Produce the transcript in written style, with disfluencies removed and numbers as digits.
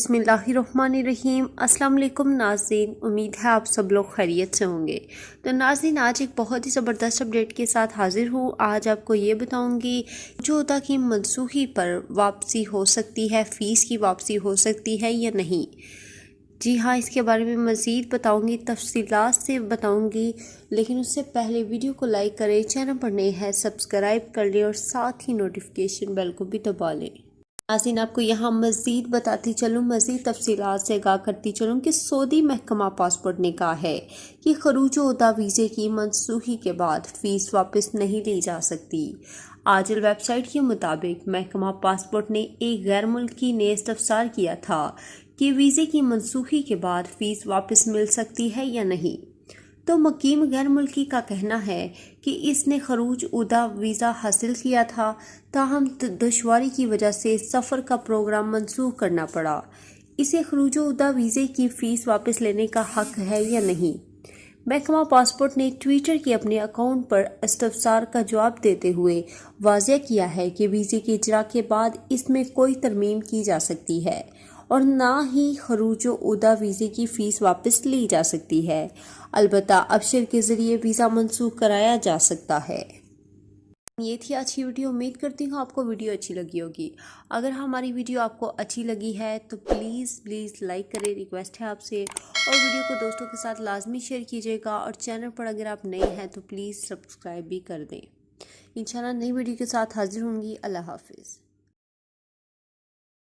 बिस्मिल्लाहिर्रहमानिर्रहीम। अस्सलाम वालेकुम नाज़रीन, उम्मीद है आप सब लोग खैरियत से होंगे। तो नाज़रीन, आज एक बहुत ही ज़बरदस्त अपडेट के साथ हाजिर हूँ। आज आपको ये बताऊँगी जोधा की मनसूखी पर वापसी हो सकती है, फ़ीस की वापसी हो सकती है या नहीं। जी हाँ, इसके बारे में मज़ीद बताऊँगी, तफसीलात से बताऊँगी, लेकिन उससे पहले वीडियो को लाइक करें, चैनल पर नए हैं सब्सक्राइब कर लें और साथ ही नोटिफिकेशन बेल को भी दबा लें। नाज़रीन, आपको यहाँ मज़ीद बताती चलूँ, मज़ीद तफसीलात से आगाह करती चलूँ कि सऊदी महकमा पासपोर्ट ने कहा है कि खरूज-ओ-उदा वीज़े की मनसूखी के बाद फ़ीस वापस नहीं ली जा सकती। आजल वेबसाइट के मुताबिक महकमा पासपोर्ट ने एक गैर मुल्की ने इस्तफसार किया था कि वीज़े की मनसूखी के बाद फ़ीस वापस मिल सकती है या नहीं। तो मुकीम गैर मुल्की का कहना है कि इसने खरूज उदा वीज़ा हासिल किया था, ताहम दुश्वारी की वजह से सफ़र का प्रोग्राम मनसूख करना पड़ा। इसे खरूज उदा वीज़े की फ़ीस वापस लेने का हक है या नहीं। महकमा पासपोर्ट ने ट्विटर के अपने अकाउंट पर इस्तफसार का जवाब देते हुए वाज़ेह किया है कि वीज़े के इजरा के बाद इसमें कोई तरमीम की जा सकती है और ना ही खरूज-ओ-उदा वीज़े की फ़ीस वापस ली जा सकती है। अलबत्ता अबशर के ज़रिए वीज़ा मनसूख कराया जा सकता है। ये थी आज की वीडियो। उम्मीद करती हूँ आपको वीडियो अच्छी लगी होगी। अगर हमारी वीडियो आपको अच्छी लगी है तो प्लीज़ लाइक करें, रिक्वेस्ट है आपसे, और वीडियो को दोस्तों के साथ लाजमी शेयर कीजिएगा, और चैनल पर अगर आप नए हैं तो प्लीज़ सब्सक्राइब भी कर दें। इंशाल्लाह नई वीडियो के साथ हाजिर होंगी। अल्लाह हाफिज़।